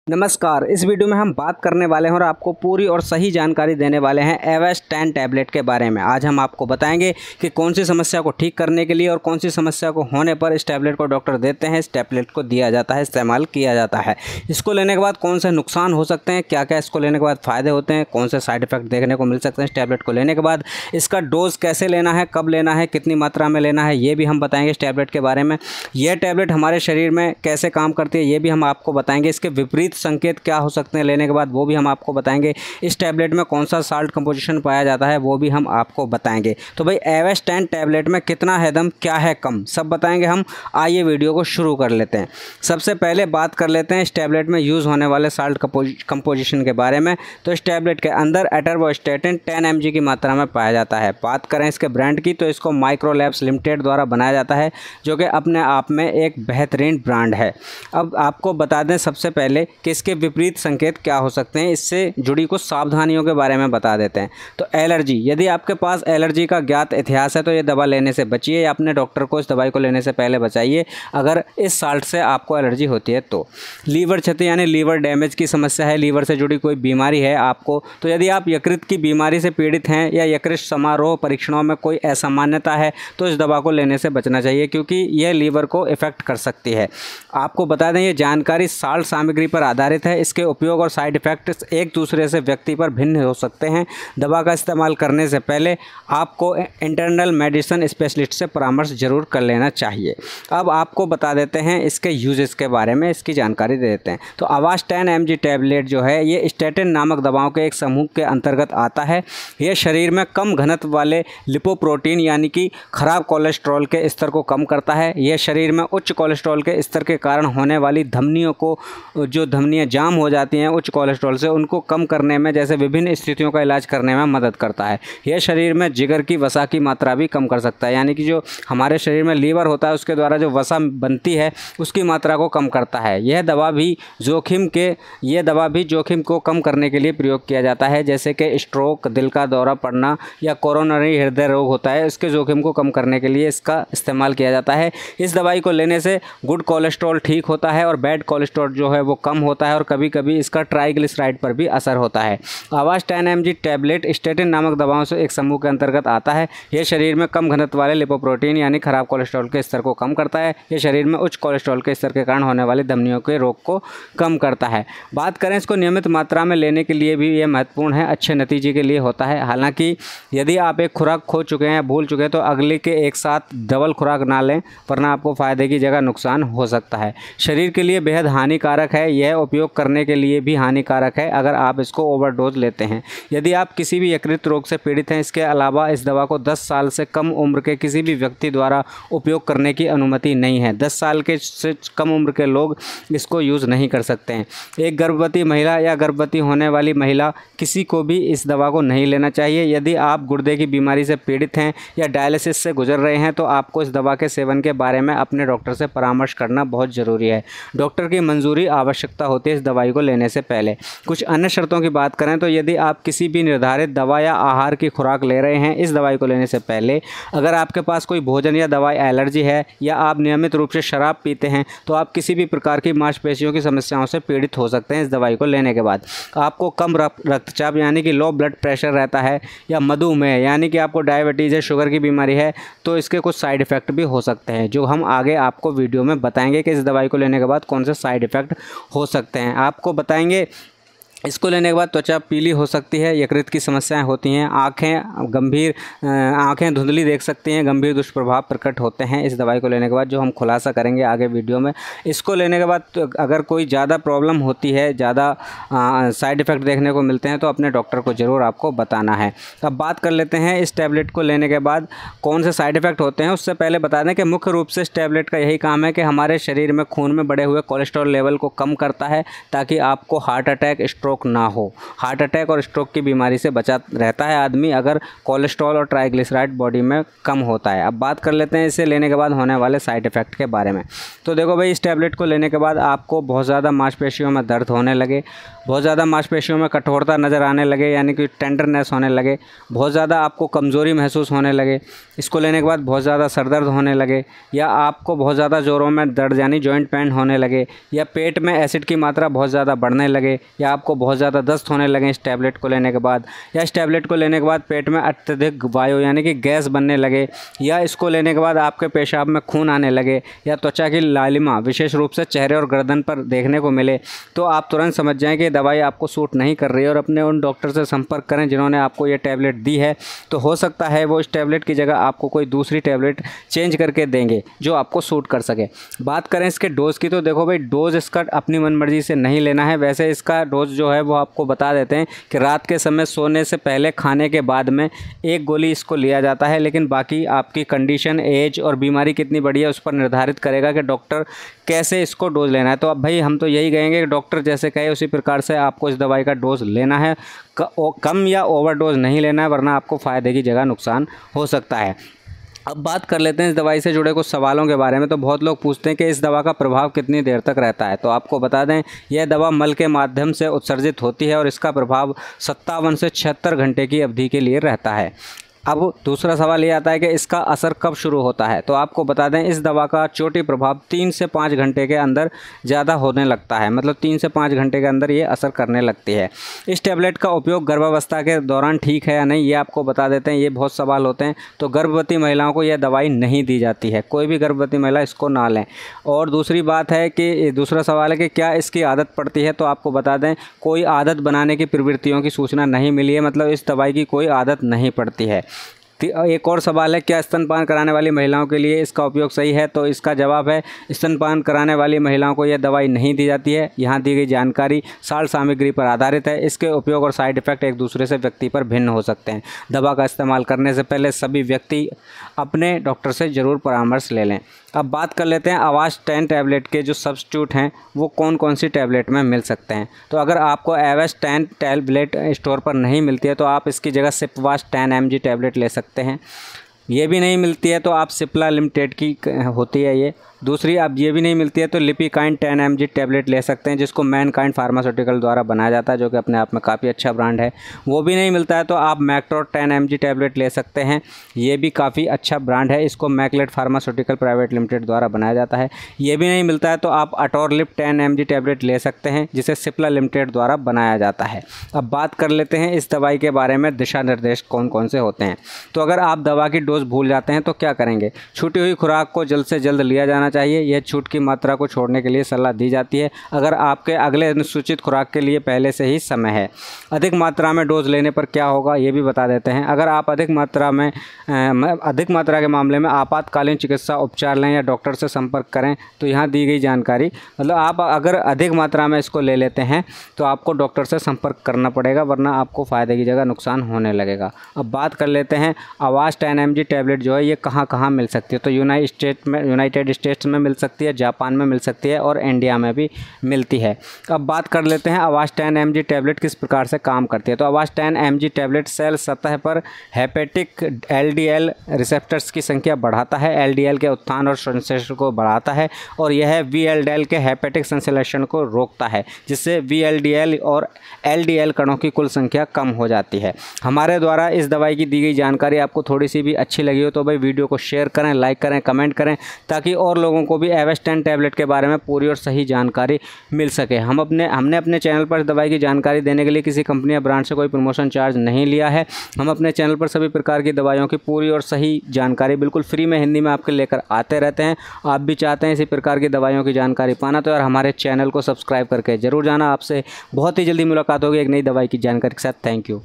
नमस्कार। इस वीडियो में हम बात करने वाले हैं और आपको पूरी और सही जानकारी देने वाले हैं एवेस्ट 10 टैबलेट के बारे में। आज हम आपको बताएंगे कि कौन सी समस्या को ठीक करने के लिए और कौन सी समस्या को होने पर इस टैबलेट को डॉक्टर देते हैं, इस टैबलेट को दिया जाता है, इस्तेमाल किया जाता है। इसको लेने के बाद कौन से नुकसान हो सकते हैं, क्या क्या इसको लेने के बाद फ़ायदे होते हैं, कौन से साइड इफ़ेक्ट देखने को मिल सकते हैं इस टैबलेट को लेने के बाद, इसका डोज़ कैसे लेना है, कब लेना है, कितनी मात्रा में लेना है, ये भी हम बताएँगे इस टैबलेट के बारे में। यह टैबलेट हमारे शरीर में कैसे काम करती है ये भी हम आपको बताएँगे। इसके विपरीत संकेत क्या हो सकते हैं लेने के बाद वो भी हम आपको बताएंगे। इस टैबलेट में कौन सा साल्ट कंपोजिशन पाया जाता है वो भी हम आपको बताएंगे। तो भाई एवेस्ट 10 टैबलेट में कितना है दम, क्या है कम, सब बताएंगे हम। आइए वीडियो को शुरू कर लेते हैं। सबसे पहले बात कर लेते हैं इस टैबलेट में यूज़ होने वाले साल्ट कंपोजिशन के बारे में। तो इस टैबलेट के अंदर एटरबोस्टेटिन 10 mg की मात्रा में पाया जाता है। बात करें इसके ब्रांड की तो इसको माइक्रोलैब्स लिमिटेड द्वारा बनाया जाता है, जो कि अपने आप में एक बेहतरीन ब्रांड है। अब आपको बता दें सबसे पहले कि इसके विपरीत संकेत क्या हो सकते हैं, इससे जुड़ी कुछ सावधानियों के बारे में बता देते हैं। तो एलर्जी, यदि आपके पास एलर्जी का ज्ञात इतिहास है तो ये दवा लेने से बचिए या अपने डॉक्टर को इस दवाई को लेने से पहले बचाइए अगर इस साल्ट से आपको एलर्जी होती है तो। लीवर क्षति यानी लीवर डैमेज की समस्या है, लीवर से जुड़ी कोई बीमारी है आपको, तो यदि आप यकृत की बीमारी से पीड़ित हैं या यकृत समारोह परीक्षणों में कोई असामान्यता है तो इस दवा को लेने से बचना चाहिए, क्योंकि यह लीवर को इफेक्ट कर सकती है। आपको बता दें ये जानकारी साल्ट सामग्री पर आधारित है। इसके उपयोग और साइड इफ़ेक्ट्स एक दूसरे से व्यक्ति पर भिन्न हो सकते हैं। दवा का इस्तेमाल करने से पहले आपको इंटरनल मेडिसिन स्पेशलिस्ट से परामर्श जरूर कर लेना चाहिए। अब आपको बता देते हैं इसके यूजेस के बारे में, इसकी जानकारी दे देते हैं। तो एवेस्ट 10 mg टैबलेट जो है ये स्टेटिन नामक दवाओं के एक समूह के अंतर्गत आता है। यह शरीर में कम घनत्व वाले लिपोप्रोटीन यानी कि खराब कोलेस्ट्रॉल के स्तर को कम करता है। यह शरीर में उच्च कोलेस्ट्रॉल के स्तर के कारण होने वाली धमनियों को, जो धमनियाँ जाम हो जाती हैं उच्च कोलेस्ट्रॉल से, उनको कम करने में, जैसे विभिन्न स्थितियों का इलाज करने में मदद करता है। यह शरीर में जिगर की वसा की मात्रा भी कम कर सकता है, यानी कि जो हमारे शरीर में लीवर होता है उसके द्वारा जो वसा बनती है उसकी मात्रा को कम करता है। यह दवा भी जोखिम को कम करने के लिए प्रयोग किया जाता है, जैसे कि स्ट्रोक, दिल का दौरा पड़ना या कोरोनरी हृदय रोग होता है, इसके जोखिम को कम करने के लिए इसका इस्तेमाल किया जाता है। इस दवाई को लेने से गुड कोलेस्ट्रॉल ठीक होता है और बैड कोलेस्ट्रॉल जो है वो कम होता है, और कभी कभी इसका ट्राइग्लिसराइड पर भी असर होता है। एवेस्ट 10 mg टैबलेट स्टेटिन नामक दवाओं से एक समूह के अंतर्गत आता है। यह शरीर में कम घनत्व वाले लिपोप्रोटीन यानी खराब कोलेस्ट्रॉल के स्तर को कम करता है। यह शरीर में उच्च कोलेस्ट्रॉल के स्तर के कारण होने वाली धमनियों के रोग को कम करता है। बात करें इसको नियमित मात्रा में लेने के लिए भी यह महत्वपूर्ण है, अच्छे नतीजे के लिए होता है। हालांकि यदि आप एक खुराक खो चुके हैं या भूल चुके हैं तो अगले के एक साथ डबल खुराक ना लें, वरना आपको फ़ायदे की जगह नुकसान हो सकता है। शरीर के लिए बेहद हानिकारक है, यह उपयोग करने के लिए भी हानिकारक है अगर आप इसको ओवरडोज लेते हैं। यदि आप किसी भी यकृत रोग से पीड़ित हैं, इसके अलावा इस दवा को 10 साल से कम उम्र के किसी भी व्यक्ति द्वारा उपयोग करने की अनुमति नहीं है। 10 साल के से कम उम्र के लोग इसको यूज़ नहीं कर सकते हैं। एक गर्भवती महिला या गर्भवती होने वाली महिला, किसी को भी इस दवा को नहीं लेना चाहिए। यदि आप गुर्दे की बीमारी से पीड़ित हैं या डायलिसिस से गुजर रहे हैं तो आपको इस दवा के सेवन के बारे में अपने डॉक्टर से परामर्श करना बहुत ज़रूरी है। डॉक्टर की मंजूरी आवश्यकता होती है इस दवाई को लेने से पहले। कुछ अन्य शर्तों की बात करें तो यदि आप किसी भी निर्धारित दवा या आहार की खुराक ले रहे हैं इस दवाई को लेने से पहले, अगर आपके पास कोई भोजन या दवाई एलर्जी है या आप नियमित रूप से शराब पीते हैं तो आप किसी भी प्रकार की मांसपेशियों की समस्याओं से पीड़ित हो सकते हैं इस दवाई को लेने के बाद। आपको कम रक्तचाप यानी कि लो ब्लड प्रेशर रहता है, या मधुमेह यानी कि आपको डायबिटीज़ या शुगर की बीमारी है, तो इसके कुछ साइड इफ़ेक्ट भी हो सकते हैं, जो हम आगे आपको वीडियो में बताएंगे कि इस दवाई को लेने के बाद कौन से साइड इफ़ेक्ट हो सकते हैं। आपको बताएंगे इसको लेने के बाद त्वचा पीली हो सकती है, यकृत की समस्याएं होती हैं, आँखें धुंधली देख सकती हैं, गंभीर दुष्प्रभाव प्रकट होते हैं इस दवाई को लेने के बाद, जो हम खुलासा करेंगे आगे वीडियो में। इसको लेने के बाद तो अगर कोई ज़्यादा प्रॉब्लम होती है, ज़्यादा साइड इफ़ेक्ट देखने को मिलते हैं तो अपने डॉक्टर को ज़रूर आपको बताना है। अब बात कर लेते हैं इस टैबलेट को लेने के बाद कौन से साइड इफ़ेक्ट होते हैं। उससे पहले बता दें कि मुख्य रूप से इस टैबलेट का यही काम है कि हमारे शरीर में खून में बढ़े हुए कोलेस्ट्रॉल लेवल को कम करता है, ताकि आपको हार्ट अटैक, स्ट्रोक स्ट्रोक ना हो। हार्ट अटैक और स्ट्रोक की बीमारी से बचा रहता है आदमी अगर कोलेस्ट्रॉल और ट्राइग्लिसराइड बॉडी में कम होता है। अब बात कर लेते हैं इसे लेने के बाद होने वाले साइड इफ़ेक्ट के बारे में। तो देखो भाई, इस टैबलेट को लेने के बाद आपको बहुत ज़्यादा मांसपेशियों में दर्द होने लगे, बहुत ज़्यादा मांसपेशियों में कठोरता नज़र आने लगे, यानी कि टेंडरनेस होने लगे, बहुत ज़्यादा आपको कमज़ोरी महसूस होने लगे, इसको लेने के बाद बहुत ज़्यादा सर दर्द होने लगे, या आपको बहुत ज़्यादा जोरों में दर्द यानी जॉइंट पेन होने लगे, या पेट में एसिड की मात्रा बहुत ज़्यादा बढ़ने लगे, या आपको बहुत ज़्यादा दस्त होने लगे इस टैबलेट को लेने के बाद, या इस टैबलेट को लेने के बाद पेट में अत्यधिक वायु यानी कि गैस बनने लगे, या इसको लेने के बाद आपके पेशाब में खून आने लगे, या त्वचा की लालिमा विशेष रूप से चेहरे और गर्दन पर देखने को मिले, तो आप तुरंत समझ जाएं कि दवाई आपको सूट नहीं कर रही है और अपने उन डॉक्टर से संपर्क करें जिन्होंने आपको ये टैबलेट दी है। तो हो सकता है वो इस टैबलेट की जगह आपको कोई दूसरी टैबलेट चेंज करके देंगे जो आपको सूट कर सके। बात करें इसके डोज़ की, तो देखो भाई, डोज़ इसका अपनी मनमर्जी से नहीं लेना है। वैसे इसका डोज जो है वो आपको बता देते हैं कि रात के समय सोने से पहले खाने के बाद में 1 गोली इसको लिया जाता है, लेकिन बाकी आपकी कंडीशन, एज और बीमारी कितनी बड़ी है उस पर निर्धारित करेगा कि डॉक्टर कैसे इसको डोज लेना है। तो अब भाई हम तो यही कहेंगे कि डॉक्टर जैसे कहे उसी प्रकार से आपको इस दवाई का डोज लेना है, कम या ओवरडोज नहीं लेना है, वरना आपको फ़ायदे की जगह नुकसान हो सकता है। अब बात कर लेते हैं इस दवाई से जुड़े कुछ सवालों के बारे में। तो बहुत लोग पूछते हैं कि इस दवा का प्रभाव कितनी देर तक रहता है। तो आपको बता दें, यह दवा मल के माध्यम से उत्सर्जित होती है और इसका प्रभाव 57 से 76 घंटे की अवधि के लिए रहता है। अब दूसरा सवाल ये आता है कि इसका असर कब शुरू होता है। तो आपको बता दें, इस दवा का चोटी प्रभाव 3 से 5 घंटे के अंदर ज़्यादा होने लगता है, मतलब 3 से 5 घंटे के अंदर ये असर करने लगती है। इस टैबलेट का उपयोग गर्भावस्था के दौरान ठीक है या नहीं, ये आपको बता देते हैं। ये बहुत सवाल होते हैं। तो गर्भवती महिलाओं को यह दवाई नहीं दी जाती है, कोई भी गर्भवती महिला इसको ना लें। और दूसरी बात है कि दूसरा सवाल है कि क्या इसकी आदत पड़ती है। तो आपको बता दें, कोई आदत बनाने की प्रवृत्तियों की सूचना नहीं मिली है, मतलब इस दवाई की कोई आदत नहीं पड़ती है। एक और सवाल है, क्या स्तनपान कराने वाली महिलाओं के लिए इसका उपयोग सही है। तो इसका जवाब है, स्तनपान कराने वाली महिलाओं को यह दवाई नहीं दी जाती है। यहाँ दी गई जानकारी साल सामग्री पर आधारित है। इसके उपयोग और साइड इफ़ेक्ट एक दूसरे से व्यक्ति पर भिन्न हो सकते हैं। दवा का इस्तेमाल करने से पहले सभी व्यक्ति अपने डॉक्टर से ज़रूर परामर्श ले लें। अब बात कर लेते हैं एवास्ट 10 टैबलेट के जो सब्स्टिट्यूट हैं वो कौन कौन सी टैबलेट में मिल सकते हैं। तो अगर आपको एवास्ट 10 टैबलेट स्टोर पर नहीं मिलती है तो आप इसकी जगह सिपवास्ट 10 mg टैबलेट ले सकते हैं। ये भी नहीं मिलती है तो आप सिप्ला लिमिटेड की होती है ये। दूसरी, अब ये भी नहीं मिलती है तो लिपिकाइंड 10 mg टैबलेट ले सकते हैं, जिसको मैनकाइंड फार्मास्यूटिकल द्वारा बनाया जाता है, जो कि अपने आप में काफ़ी अच्छा ब्रांड है। वो भी नहीं मिलता है तो आप मैक्ट्रोड 10 mg टैबलेट ले सकते हैं, ये भी काफ़ी अच्छा ब्रांड है, इसको मैकलेट फार्मास्यूटिकल प्राइवेट लिमिटेड द्वारा बनाया जाता है। ये भी नहीं मिलता है तो आप अटोरलिप 10 mg टैबलेट ले सकते हैं, जिसे सिप्ला लिमिटेड द्वारा बनाया जाता है। अब बात कर लेते हैं इस दवाई के बारे में, दिशा निर्देश कौन कौन से होते हैं। तो अगर आप दवा की डोज भूल जाते हैं तो क्या करेंगे। छूटी हुई खुराक को जल्द से जल्द लिया जाना चाहिए, यह छूट की मात्रा को छोड़ने के लिए सलाह दी जाती है अगर आपके अगले अनुसूचित खुराक के लिए पहले से ही समय है। अधिक मात्रा में डोज लेने पर क्या होगा ये भी बता देते हैं। अगर आप अधिक मात्रा के मामले में आपातकालीन चिकित्सा उपचार लें या डॉक्टर से संपर्क करें। तो यहाँ दी गई जानकारी, मतलब आप अगर अधिक मात्रा में इसको ले लेते हैं तो आपको डॉक्टर से संपर्क करना पड़ेगा, वरना आपको फ़ायदे की जगह नुकसान होने लगेगा। अब बात कर लेते हैं एवास्ट 10 mg टैबलेट जो है ये कहाँ कहाँ मिल सकती है। तो यूनाइटेड स्टेट्स में मिल सकती है, जापान में मिल सकती है और इंडिया में भी मिलती है। अब बात कर लेते हैं एवास्ट 10 mg टैबलेट किस प्रकार से काम करती है। तो एवास्ट 10 mg टैबलेट सेल सतह पर हेपेटिक LDL रिसेप्टर्स की संख्या बढ़ाता है, LDL के उत्थान और संश्लेषण को बढ़ाता है, और यह VLDL के हेपेटिक संश्लेषण को रोकता है, जिससे VLDL और LDL कणों की कुल संख्या कम हो जाती है। हमारे द्वारा इस दवाई की दी गई जानकारी आपको थोड़ी सी भी अच्छी लगी हो तो भाई वीडियो को शेयर करें, लाइक करें, कमेंट करें, ताकि और लोगों को भी एवास्ट 10 टैबलेट के बारे में पूरी और सही जानकारी मिल सके। हमने अपने चैनल पर दवाई की जानकारी देने के लिए किसी कंपनी या ब्रांड से कोई प्रमोशन चार्ज नहीं लिया है। हम अपने चैनल पर सभी प्रकार की दवाइयों की पूरी और सही जानकारी बिल्कुल फ्री में हिंदी में आपके लेकर आते रहते हैं। आप भी चाहते हैं इसी प्रकार की दवाइयों की जानकारी पाना तो यार हमारे चैनल को सब्सक्राइब करके जरूर जाना। आपसे बहुत ही जल्दी मुलाकात होगी एक नई दवाई की जानकारी के साथ। Thank you.